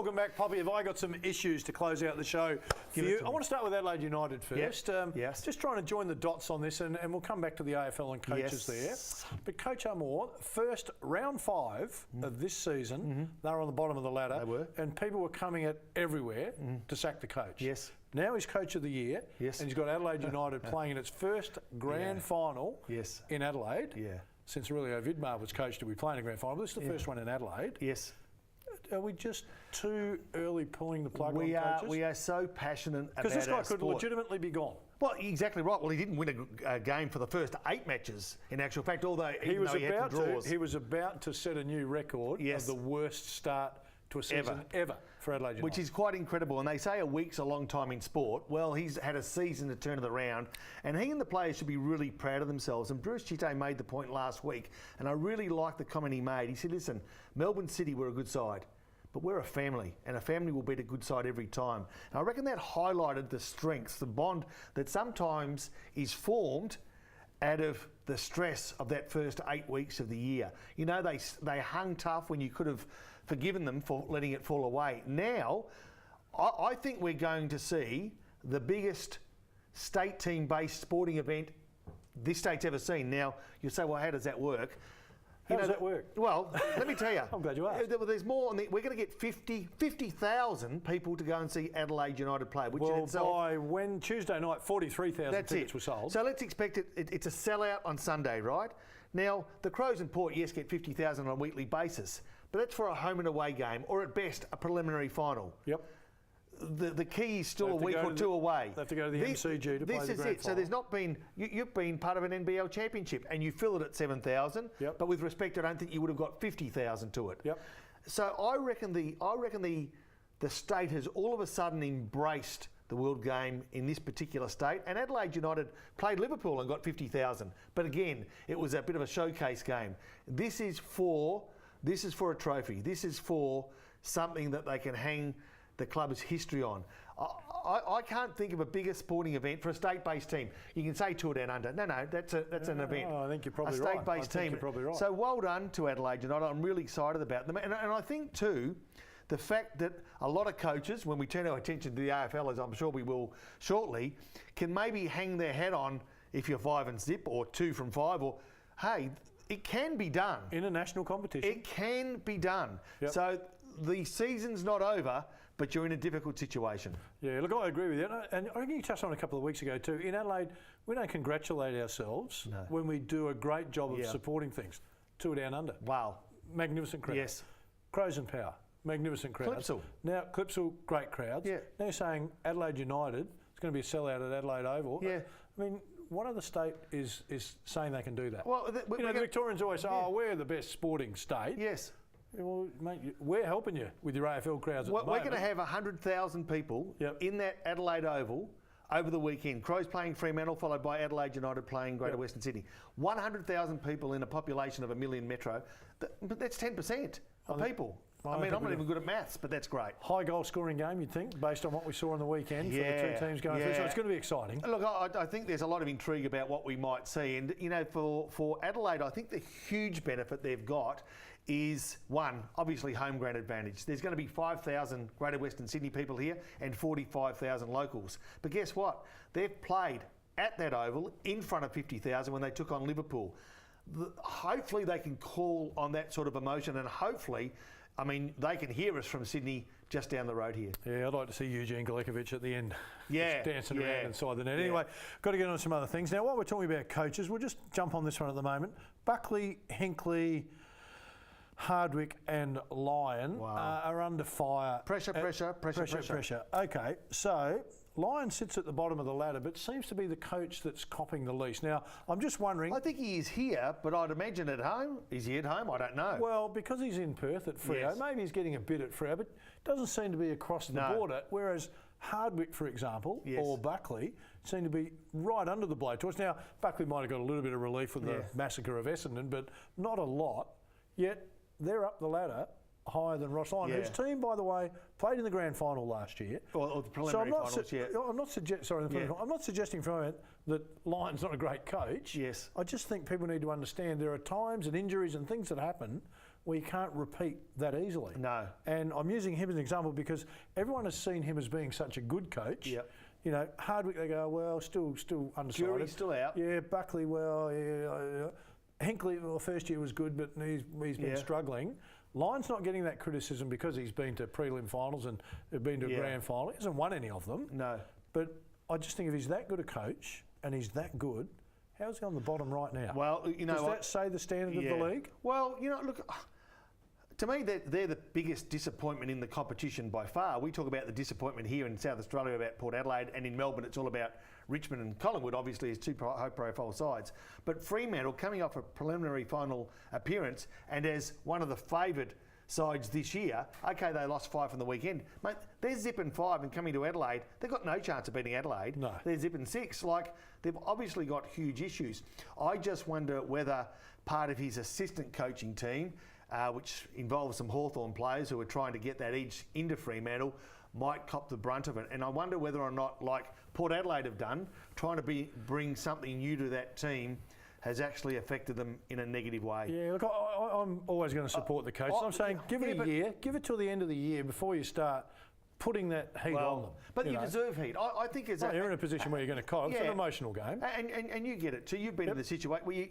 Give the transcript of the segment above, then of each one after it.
welcome back, Poppy. Have I got some issues to close out the show for you? I want to start with Adelaide United first. Yes. Just trying to join the dots on this, and we'll come back to the AFL and coaches there. But Coach Armour, first round 5 of this season, they were on the bottom of the ladder. They were. And people were coming at everywhere to sack the coach. Yes. Now he's Coach of the Year. Yes. And he's got Adelaide United playing in its first grand final in Adelaide. Yeah. Since Aurelio Vidmar was coach to be playing a grand final. This is the first one in Adelaide. Yes. Are we just too early pulling the plug on coaches? We are so passionate about our Because this guy could sport. legitimately be gone. Well, exactly right. Well, he didn't win a game for the first 8 matches, in actual fact, although He was draws. about to set a new record of the worst start to a season ever for Adelaide United. Which is quite incredible. And they say a week's a long time in sport. Well, he's had a season to turn it around. And he and the players should be really proud of themselves. And Bruce Chitte made the point last week, and I really liked the comment he made. He said, listen, Melbourne City were a good side, but we're a family, and a family will beat a good side every time. And I reckon that highlighted the strengths, the bond that sometimes is formed out of the stress of that first 8 weeks of the year. You know, they hung tough when you could have forgiven them for letting it fall away. Now, I think we're going to see the biggest state team-based sporting event this state's ever seen. Now, you'll say, well, how does that work? How does that work? Well, let me tell you. I'm glad you asked. There's more. We're going to get 50,000 people to go and see Adelaide United play. Which in itself, by when Tuesday night, 43,000 tickets were sold. So let's expect it's a sellout on Sunday, right? Now, the Crows and Port, yes, get 50,000 on a weekly basis, but that's for a home and away game, or at best, a preliminary final. Yep. The key is still a week or two away. They have to go to the MCG to play the grand final. This is it. So there's not been... You've been part of an NBL championship and you fill it at 7,000. Yep. But with respect, I don't think you would have got 50,000 to it. Yep. So I reckon the state has all of a sudden embraced the World Game in this particular state. And Adelaide United played Liverpool and got 50,000. But again, it was a bit of a showcase game. This is for a trophy. This is for something that they can hang the club's history on. I can't think of a bigger sporting event for a state-based team. You can say Tour Down Under. No, that's an event. I think you're probably right. A state-based team. You're probably right. So well done to Adelaide United. I'm really excited about them. And I think too, the fact that a lot of coaches, when we turn our attention to the AFL, as I'm sure we will shortly, can maybe hang their head on if you're 5 and zip or 2 from 5, or hey, it can be done. International competition. It can be done. Yep. So the season's not over, but you're in a difficult situation. Yeah, look, I agree with you. And I think you touched on it a couple of weeks ago too. In Adelaide, we don't congratulate ourselves when we do a great job of supporting things. Tour Down Under. Wow. Magnificent crowds. Yes. Crows and Power. Magnificent crowds. Clipsal. Now, Clipsal, great crowds. Yeah. Now you're saying Adelaide United, it's going to be a sellout at Adelaide Oval. Yeah. I mean, what other state is saying they can do that? Well, the Victorians always say, we're the best sporting state. Yes. Well, mate, we're helping you with your AFL crowds at the moment. We're going to have 100,000 people in that Adelaide Oval over the weekend. Crows playing Fremantle, followed by Adelaide United playing Greater Western Sydney. 100,000 people in a population of 1 million metro. That's 10% of people. I mean, I'm not even good at maths, but that's great. High goal scoring game, you'd think, based on what we saw on the weekend for the 2 teams going through. So it's going to be exciting. Look, I think there's a lot of intrigue about what we might see. And, you know, for Adelaide, I think the huge benefit they've got is, one, obviously home ground advantage. There's going to be 5,000 Greater Western Sydney people here and 45,000 locals. But guess what? They've played at that Oval in front of 50,000 when they took on Liverpool. Hopefully they can call on that sort of emotion, and hopefully, I mean, they can hear us from Sydney just down the road here. Yeah, I'd like to see Eugene Galekovic at the end, just dancing around inside the net. Anyway, got to get on some other things. Now, while we're talking about coaches, we'll just jump on this one at the moment. Buckley, Hinkley, Hardwick and Lyon are under fire. Pressure. Okay, so Lyon sits at the bottom of the ladder, but seems to be the coach that's copping the least. Now, I'm just wondering... I think he is here, but I'd imagine at home. Is he at home? I don't know. Well, because he's in Perth at Freo, maybe he's getting a bit at Freo, but doesn't seem to be across the border, whereas Hardwick, for example, or Buckley, seem to be right under the blowtorch. Now, Buckley might have got a little bit of relief with the massacre of Essendon, but not a lot. Yet they're up the ladder higher than Ross Lyon, whose team, by the way, played in the grand final last year. Or the preliminary finals, I'm not I'm not suggesting for a moment that Lyon's not a great coach. Yes. I just think people need to understand there are times and injuries and things that happen where you can't repeat that easily. No. And I'm using him as an example because everyone has seen him as being such a good coach. Yep. You know, Hardwick, they go, well, still undecided. Jury's still out. Yeah, Buckley, well, yeah. Hinckley, well, first year was good, but he's been struggling. Lyon's not getting that criticism because he's been to prelim finals and been to a grand final. He hasn't won any of them. No. But I just think if he's that good a coach and he's that good, how's he on the bottom right now? Well, you know, does that say the standard of the league? Well, you know, look, to me, they're the biggest disappointment in the competition by far. We talk about the disappointment here in South Australia about Port Adelaide, and in Melbourne it's all about Richmond and Collingwood, obviously, as two high-profile sides. But Fremantle, coming off a preliminary final appearance and as one of the favoured sides this year, okay, they lost 5 from the weekend. Mate, they're zipping 5 and coming to Adelaide. They've got no chance of beating Adelaide. No. They're zipping 6. Like, they've obviously got huge issues. I just wonder whether part of his assistant coaching team, which involves some Hawthorn players who are trying to get that edge into Fremantle, might cop the brunt of it. And I wonder whether or not, like Port Adelaide have done, trying to bring something new to that team has actually affected them in a negative way. Yeah, look, I'm always going to support the coach. I'm saying give it a year, give it till the end of the year before you start putting that heat on them. But you deserve heat. I think it's... you're in a position where you're going to cop. It's an emotional game. And you get it too. You've been in the situation where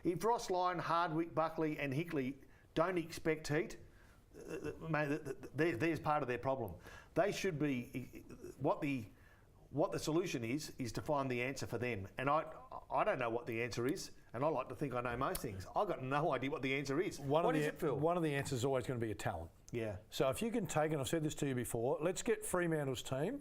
if Ross Lyon, Hardwick, Buckley and Hickley don't expect heat, mate, there's part of their problem. They should be... What the solution is to find the answer for them. And I don't know what the answer is, and I like to think I know most things. I've got no idea what the answer is. What is it, Phil? One of the answers is always going to be a talent. Yeah. So if you can take, and I've said this to you before, let's get Fremantle's team,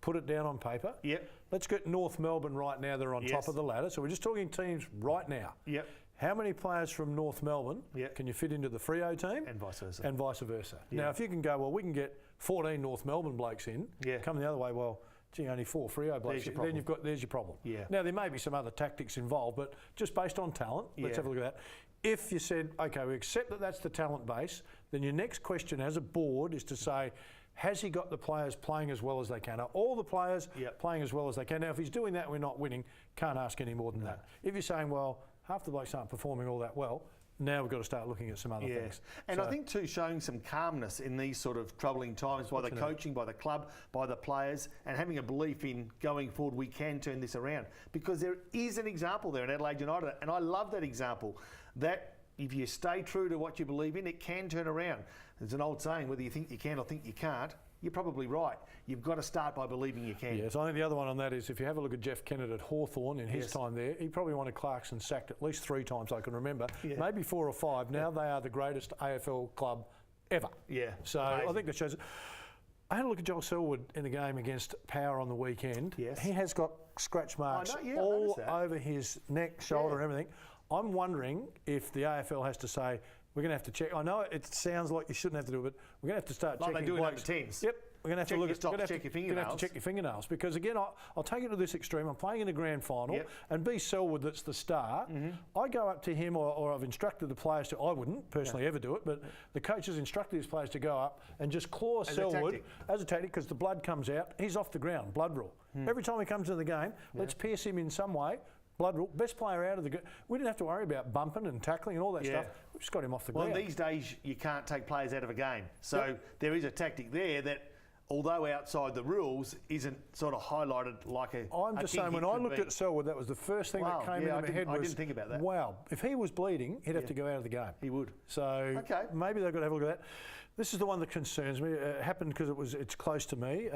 put it down on paper. Yep. Let's get North Melbourne right now. They're on top of the ladder. So we're just talking teams right now. Yep. How many players from North Melbourne can you fit into the Freo team? And vice versa. And vice versa. Yeah. Now, if you can go, well, we can get 14 North Melbourne blokes in, coming the other way, well, gee, only 4 Freo blokes, then there's your problem. Yeah. Now, there may be some other tactics involved, but just based on talent, let's have a look at that. If you said, okay, we accept that that's the talent base, then your next question as a board is to say, has he got the players playing as well as they can? Are all the players playing as well as they can? Now, if he's doing that, we're not winning, can't ask any more than that. If you're saying, well, half the blokes aren't performing all that well, now we've got to start looking at some other things. And I think too, showing some calmness in these sort of troubling times by the coaching, by the club, by the players, and having a belief in going forward we can turn this around. Because there is an example there in Adelaide United, and I love that example, that if you stay true to what you believe in, it can turn around. There's an old saying, whether you think you can or think you can't, you're probably right. You've got to start by believing you can. Yes, I think the other one on that is if you have a look at Jeff Kennett at Hawthorn in his time there, he probably wanted Clarkson sacked at least 3 times I can remember, maybe 4 or 5. Now they are the greatest AFL club ever. Yeah. So amazing. I think that shows it. I had a look at Joel Selwood in the game against Power on the weekend. Yes. He has got scratch marks all over his neck, shoulder and everything. I'm wondering if the AFL has to say, we're going to have to check. I know it sounds like you shouldn't have to do it, but we're going to have to start checking. Like they do in under 10s. Yep. We're going to have to look at check your fingernails. You're going to have to check your fingernails because again, I'll take it to this extreme. I'm playing in a grand final, and B. Selwood, that's the star. I go up to him, or I've instructed the players to. I wouldn't personally ever do it, but the coach has instructed his players to go up and just claw Selwood as a tactic because the blood comes out. He's off the ground, blood rule. Every time he comes into the game, let's pierce him in some way. Blood rule, best player out of the... We didn't have to worry about bumping and tackling and all that stuff. We just got him off the ground. Well, these days, you can't take players out of a game. So there is a tactic there that, although outside the rules, isn't sort of highlighted like a... I'm just saying, when I looked at Selwood, that was the first thing that came into my head was... I didn't think about that. Wow, if he was bleeding, he'd have to go out of the game. He would. So maybe they've got to have a look at that. This is the one that concerns me. It happened because it's close to me.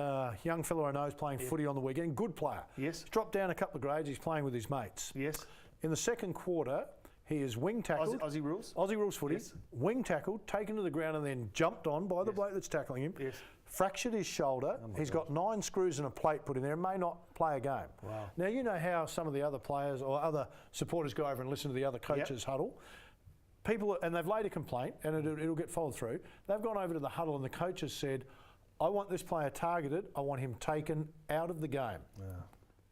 Young fellow I know is playing footy on the weekend. Good player. Yes. He's dropped down a couple of grades. He's playing with his mates. Yes. In the second quarter, he is wing tackled. Aussie rules? Aussie rules footy. Yes. Wing tackled, taken to the ground and then jumped on by the bloke that's tackling him. Yes. Fractured his shoulder. He's got 9 screws and a plate put in there and may not play a game. Wow. Now, you know how some of the other players or other supporters go over and listen to the other coaches' huddle. People, and they've laid a complaint and it'll get followed through. They've gone over to the huddle and the coach has said, I want this player targeted. I want him taken out of the game. Yeah.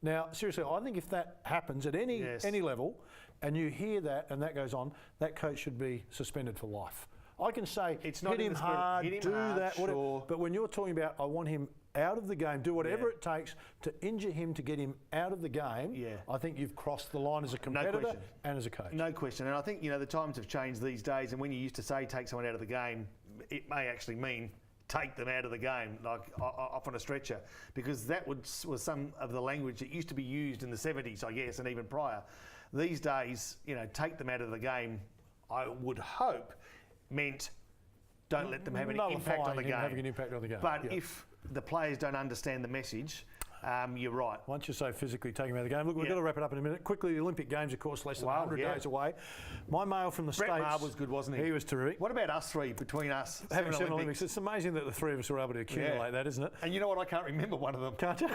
Now, seriously, I think if that happens at any level and you hear that and that goes on, that coach should be suspended for life. I can say, It's not hit in him the spirit. hard, Hit him do hard, that, whatever. sure. But when you're talking about, I want him out of the game, do whatever it takes to injure him to get him out of the game, I think you've crossed the line as a competitor and as a coach. No question. And I think, the times have changed these days, and when you used to say take someone out of the game, it may actually mean take them out of the game, like off on a stretcher, because that was some of the language that used to be used in the 70s, I guess, and even prior. These days, take them out of the game, I would hope, meant don't let them have any impact on the game. Having an impact on the game. But if the players don't understand the message, you're right. Once you say physically take him out of the game, look, we've got to wrap it up in a minute. Quickly, the Olympic Games, of course, less than 100 days away. My mail from the Brett States. Maher was good, wasn't he? He was terrific. What about us three, between us? Having 7 Olympics, it's amazing that the three of us were able to accumulate that, isn't it? And you know what? I can't remember one of them. Can't you?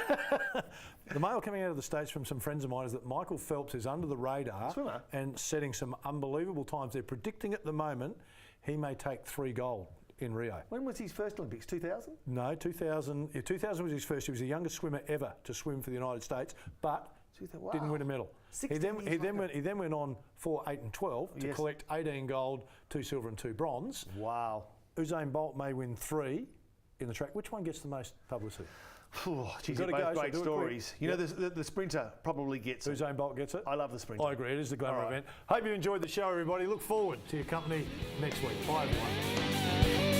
The mail coming out of the States from some friends of mine is that Michael Phelps is under the radar Swimmer. and setting some unbelievable times. They're predicting at the moment he may take 3 gold in Rio. When was his first Olympics? 2000? No, 2000. Yeah, 2000 was his first. He was the youngest swimmer ever to swim for the United States, but didn't win a medal. He then went on for 8 and 12 to collect 18 gold, 2 silver and 2 bronze. Wow. Usain Bolt may win 3 in the track. Which one gets the most publicity? Geez, they're both great stories. The sprinter probably gets it. Usain Bolt gets it? I love the sprinter. I agree. It is the glamour event. Hope you enjoyed the show, everybody. Look forward to your company next week. Bye, everyone.